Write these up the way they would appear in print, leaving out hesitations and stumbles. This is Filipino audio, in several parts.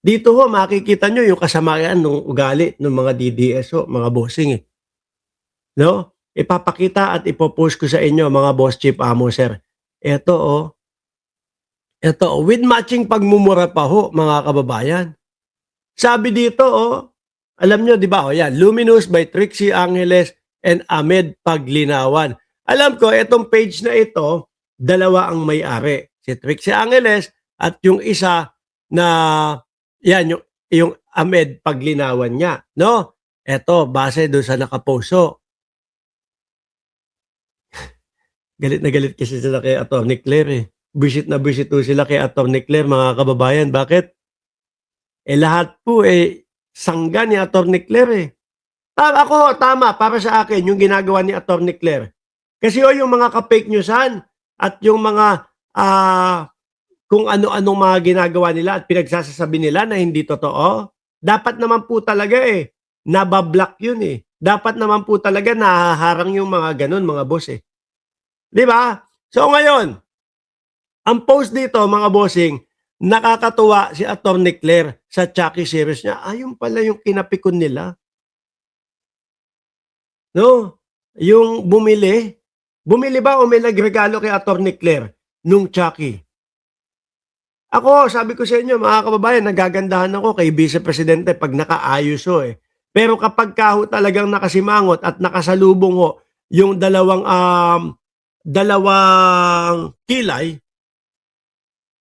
Dito ho makikita nyo yung kasamaan ng ugali ng mga DDS ho, mga bossing, eh. No? Ipapakita at ipo-post ko sa inyo, mga boss chief amo, sir. Ito, oh. Ito, with matching pagmumura pa ho, mga kababayan. Sabi dito, oh, alam nyo, di ba? Oh, yan, Luminous by Trixie Angeles and Ahmed Paglinawan. Alam ko, itong page na ito, dalawa ang may-ari. Si Trixie Angeles at yung isa na, yan, yung Ahmed Paglinawan niya. No? Ito, base doon sa nakaposo. Galit na galit kasi sila kay Atty. Claire, eh. Visit na visit po sila kay Atty. Claire, mga kababayan. Bakit? Lahat po sangga ni Atty. Claire, eh. Ako, tama, para sa akin, yung ginagawa ni Atty. Claire. Kasi yung mga ka-fake newsan at yung mga kung ano-anong mga ginagawa nila at pinagsasasabi nila na hindi totoo, dapat naman po talaga nabablock yun, eh. Dapat naman po talaga nahaharang yung mga ganun, mga boss, eh. Di ba? So ngayon, ang post dito, mga bossing, nakakatuwa si Atty. Claire sa Chucky series niya. Ayun pala yung kinapikon nila. No? Yung bumili. Bumili ba o may nagregalo kay Atty. Claire nung Chucky? Ako, sabi ko sa inyo, mga kababayan, nagagandahan ako kay Vice Presidente pag nakaayos ho, eh. Pero kapag kaho talagang nakasimangot at nakasalubong ho yung dalawang kilay,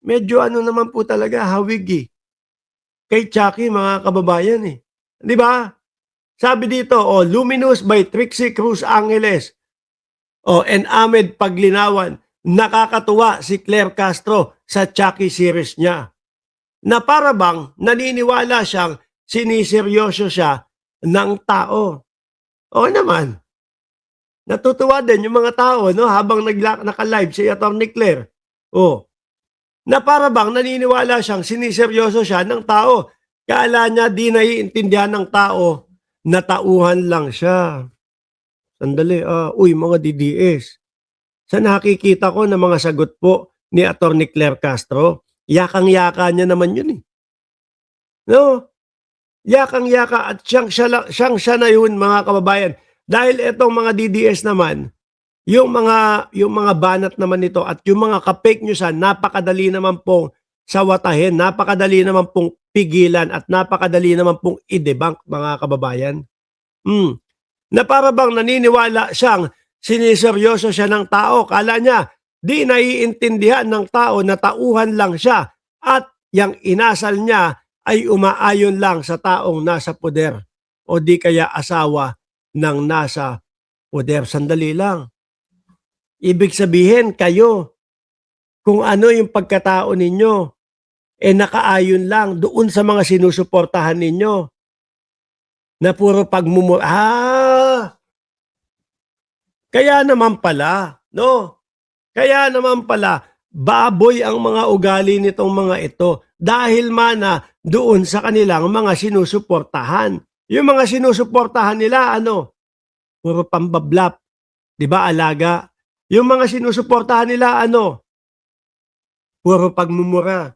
medyo ano naman po talaga, hawig, eh. Kay Chucky, mga kababayan, eh. Di ba? Sabi dito, Luminous by Trixie Cruz Angeles. And Ahmed Paglinawan. Nakakatuwa si Claire Castro sa Chucky series niya. Na para bang naniniwala siyang siniseryoso siya ng tao. Oo naman. Natutuwa din yung mga tao, no, habang naka-live si Atty. Claire. Na para bang naniniwala siyang siniseryoso siya ng tao. Kala niya di naiintindihan ng tao na tauhan lang siya. Sandali, uy, mga DDS. Sa nakikita ko na mga sagot po ni Atty. Claire Castro, yakang-yaka niya naman yun, eh. No? Yakang-yaka at siyang siya na yun, mga kababayan. Dahil itong mga DDS naman, yung mga banat naman nito at yung mga ka-fake newsan, napakadali naman pong sawatahin, napakadali naman pong pigilan at napakadali naman pong i-debunk, mga kababayan. Na para bang naniniwala siyang siniseryoso siya ng tao. Kala niya, di naiintindihan ng tao na tauhan lang siya at yung inasal niya ay umaayon lang sa taong nasa poder o di kaya asawa ng nasa poder. Sandali lang. Ibig sabihin kayo, kung ano yung pagkatao ninyo, nakaayon lang doon sa mga sinusuportahan ninyo na puro kaya naman pala, no? Kaya naman pala, baboy ang mga ugali nitong mga ito dahil mana doon sa kanilang mga sinusuportahan. Yung mga sinusuportahan nila, puro pambablap. Di ba, alaga? Yung mga sinusuportahan nila, puro pagmumura.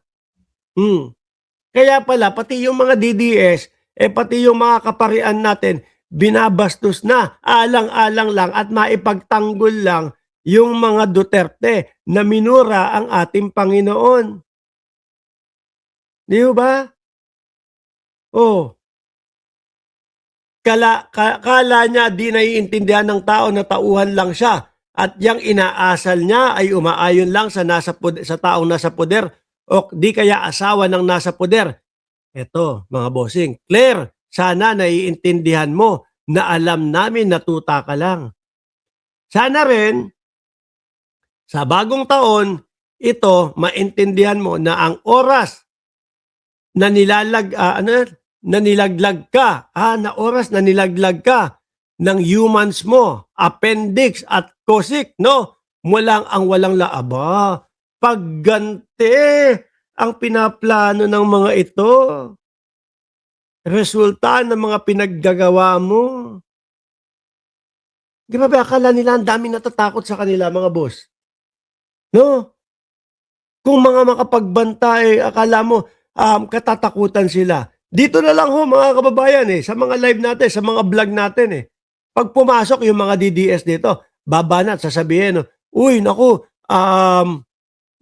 Kaya pala, pati yung mga DDS, pati yung mga kaparian natin, binabastos na, alang-alang lang at maipagtanggol lang yung mga Duterte na minura ang ating Panginoon. Di ba? Kala niya di naiintindihan ng tao na tauhan lang siya at yung inaasal niya ay umaayon lang sa taong nasa poder o di kaya asawa ng nasa poder. Eto, mga bossing, Claire, sana naiintindihan mo na alam namin natuta ka lang. Sana rin, sa bagong taon, ito, maintindihan mo na ang oras na nilaglag ka ng humans mo, appendix at coccyx, no? Walang laaba. Pagganti ang pinaplano ng mga ito. Resulta ng mga pinaggagawa mo. Grabe, akala nila ang dami natatakot sa kanila, mga boss. No? Kung mga makapagbanta, akala mo, katatakutan sila. Dito na lang ho mga kababayan sa mga live natin, sa mga vlog natin 'Pag pumasok yung mga DDS dito, babanat sasabihin, "Uy naku,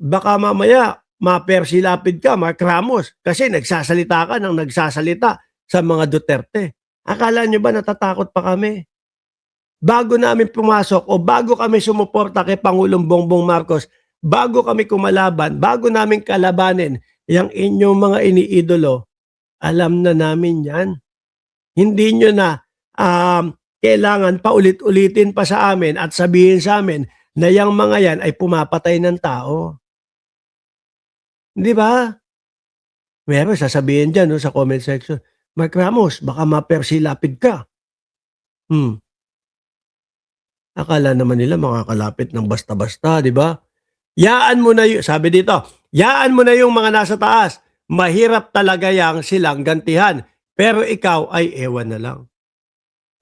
baka mamaya mapersilapid ka, Mark Ramos, kasi nagsasalita ka ng nagsasalita sa mga Duterte." Akala niyo ba natatakot pa kami? Bago namin pumasok o bago kami sumuporta kay Pangulong Bongbong Marcos, bago kami kumalaban, bago namin kalabanin yang inyong mga iniidolo, alam na namin 'yan. Hindi niyo na, kailangan paulit-ulitin pa sa amin at sabihin sa amin na yang mga 'yan ay pumapatay ng tao. 'Di ba? Meron sasabihin diyan 'no, sa comment section, "Mark Ramos, baka mapersilapid ka." Hmm, akala naman nila makakalapit ng basta-basta, 'di ba? Yaan mo na sabi dito, "Yaan mo na yung mga nasa taas. Mahirap talaga yang silang gantihan, pero ikaw ay ewan na lang."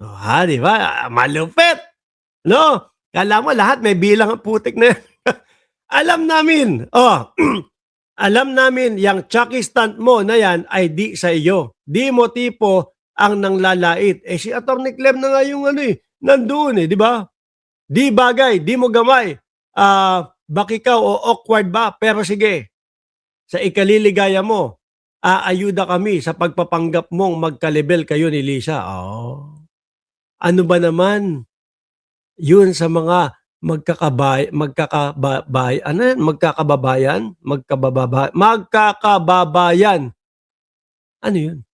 Oh, 'di ba? Malupit, 'no? Akala mo lahat may bilang ang putik na 'yan. Alam namin, alam namin yang Chucky stunt mo na 'yan ay di sa iyo. Di mo tipo ang nanglalait. Si Attorney Clem na nga yung nandoon 'di ba? Di bagay, di mo gamay. Bakikaw o awkward ba? Pero sige, sa ikaliligaya mo, aayuda kami sa pagpapanggap mong magkalebel kayo ni Lisa. Oh, ano ba naman? Yun sa mga ano yan, magkakababayan. Ano yun?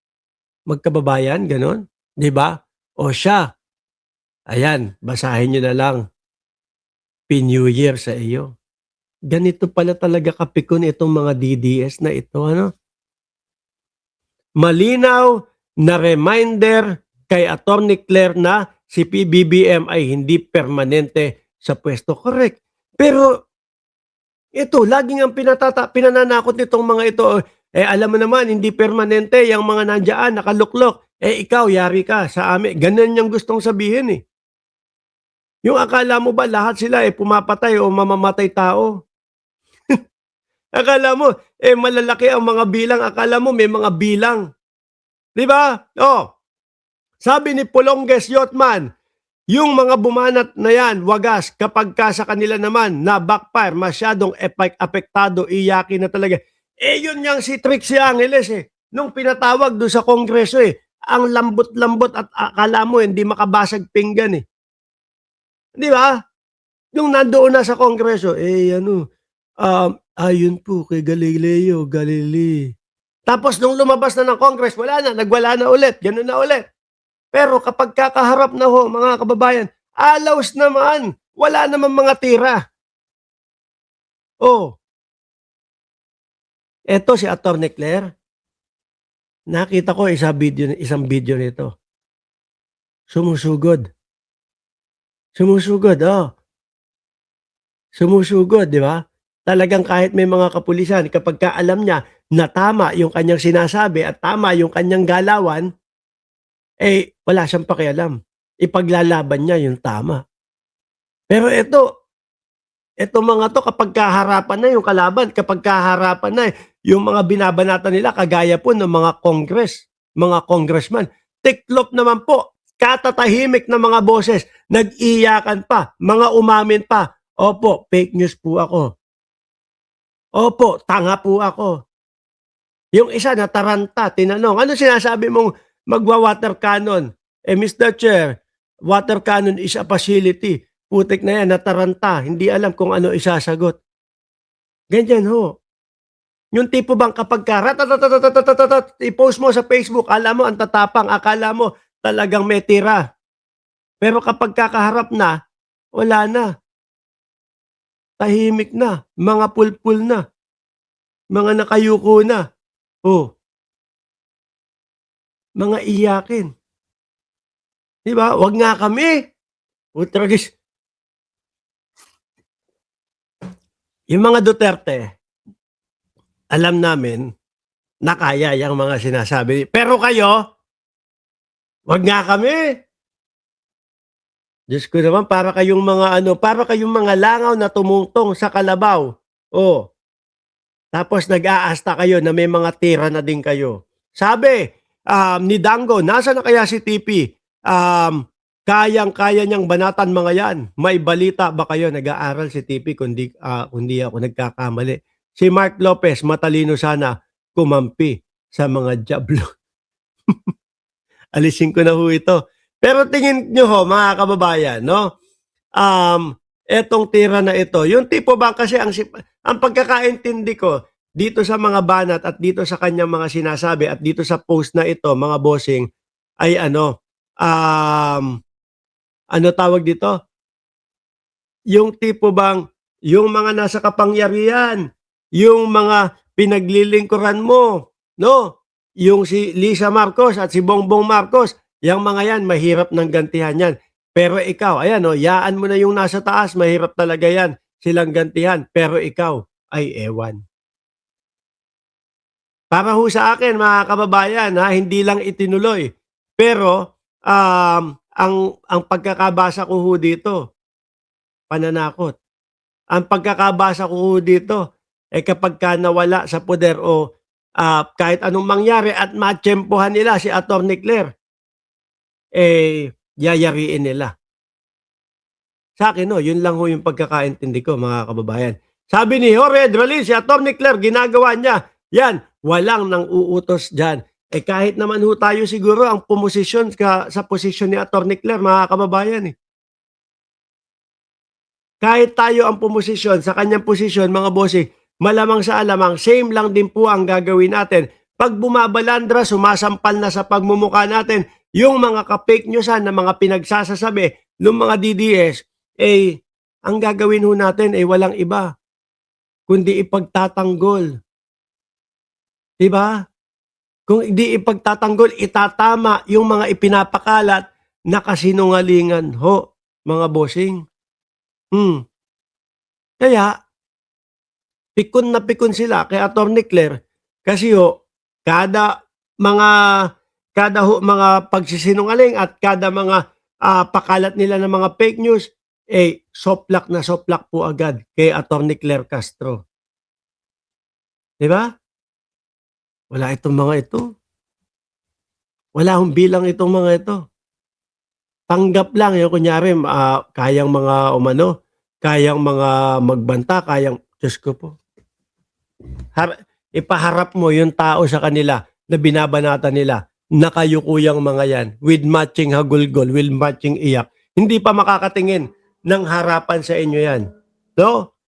Magkababayan, gano'n? 'Di ba? O siya, ayan, basahin niyo na lang, P-New Year sa iyo. Ganito pala talaga kapikon itong mga DDS na ito, ano? Malinaw na reminder kay Attorney Claire na si PBBM ay hindi permanente sa pwesto. Correct. Pero ito, laging ang pinananakot nitong mga ito, alam mo naman, hindi permanente yung mga nandiyan, nakaluklok. Ikaw, yari ka sa amin. Ganun yung gustong sabihin Yung akala mo ba lahat sila pumapatay o mamamatay tao? Akala mo, malalaki ang mga bilang. Akala mo may mga bilang. Di ba? Oh, sabi ni Polonges Yotman, yung mga bumanat na yan, wagas, kapag ka sa kanila naman na backfire, masyadong apektado, iyakin na talaga. Yun yang si Trixie Angeles Nung pinatawag doon sa kongreso ang lambot-lambot at akala mo hindi makabasag pinggan Di ba? Nung nandoon na sa kongreso, ayon po kay Galileo Galilei. Tapos nung lumabas na ng Congress, wala na, nagwala na ulit, gano'n na ulit. Pero kapag kakaharap na ho, mga kababayan, alaws naman, wala naman mga tira. Oh, eto si Attorney Claire, nakita ko isang video nito. Sumusugod. Sumusugod, Sumusugod, di ba? Talagang kahit may mga kapulisan, kapag alam niya na tama yung kanyang sinasabi at tama yung kanyang galawan, wala siyang pakialam. Ipaglalaban niya yung tama. Pero eto mga 'to kapag kaharapan na yung kalaban, kapag kaharapan na yung mga binabanatan nila kagaya po ng mga congressman, tiklop naman po, katatahimik na mga boses, nag-iyakan pa, mga umamin pa, "Opo, fake news po ako. Opo, tanga po ako." Yung isa nataranta, tinanong, "Ano sinasabi mong magwa-water cannon?" Mr. Chair, water cannon is a facility. Putik na yan, nataranta, hindi alam kung ano isasagot. Ganyan ho. Yung tipo bang kapag i-post mo sa Facebook, akala mo ang tatapang, akala mo talagang may tira. Pero kapag kakaharap na, wala na. Tahimik na, mga pulpul na, mga nakayuko na. Oh, mga iyakin. 'Di ba? Wag nga kami. Putragis. Yung mga Duterte, alam namin na kaya yang mga sinasabi. Pero kayo, wag nga kami. Diyos ko naman, para kayong mga para kayong mga langaw na tumungtong sa kalabaw. Oh, Tapos nag-aasta kayo na may mga tira na din kayo. Sabi ni Dango, nasa na kaya si TP? Kayang-kaya niyang banatan mga yan. May balita ba kayo? Nag-aaral si TP kundi ako nagkakamali. Si Mark Lopez, matalino sana, kumampi sa mga jablo. Alisin ko na ho ito. Pero tingin nyo ho, mga kababayan, no? Etong tira na ito, yung tipo ba kasi ang pagkakaintindi ko dito sa mga banat at dito sa kanyang mga sinasabi at dito sa post na ito, mga bossing, ay ano tawag dito? Yung tipo bang, yung mga nasa kapangyarihan, yung mga pinaglilingkuran mo, no? Yung si Lisa Marcos at si Bongbong Marcos, yung mga yan, mahirap ng gantihan yan. Pero ikaw, ayan o, yaan mo na yung nasa taas, mahirap talaga yan, silang gantihan. Pero ikaw, ay ewan. Para ho sa akin, mga kababayan, ha, hindi lang itinuloy. Pero, ang pagkakabasa ko ho dito, pananakot. Ang pagkakabasa ko ho dito, kapag ka nawala sa poder o kahit anong mangyari at matsyempohan nila si Atty. Claire, yayariin nila. Sa akin, no, yun lang ho yung pagkakaintindi ko, mga kababayan. Sabi ni Jorge Drolin, si Atty. Claire, ginagawa niya. Yan, walang nang uutos dyan. Kahit naman ho tayo siguro ang pumosisyon sa posisyon ni Atty. Claire, mga kababayan. Kahit tayo ang pumosisyon sa kanyang posisyon, mga bossing, malamang sa alamang, same lang din po ang gagawin natin. Pag bumabalandra, sumasampal na sa pagmumukha natin, yung mga ka-fake newsan na mga pinagsasasabi ng mga DDS, ang gagawin ho natin ay walang iba, kundi ipagtatanggol. Diba? Kung hindi ipagtatanggol, itatama yung mga ipinapakalat na kasinungalingan ho, mga bossing. Kaya, pikon na pikon sila kay Atty. Claire kasi ho, kada mga pagsisinungaling at kada mga pakalat nila ng mga fake news, soplak na soplak po agad kay Atty. Claire Castro. Diba? Wala itong mga ito. Wala hong bilang itong mga ito. Tanggap lang yung kunyari, kayang mga kayang mga magbanta, Diyos ko po. Ipaharap mo yung tao sa kanila na binabanatan nila, nakayukuyang mga yan, with matching hagulgol, with matching iyak, hindi pa makakatingin ng harapan sa inyo yan. No?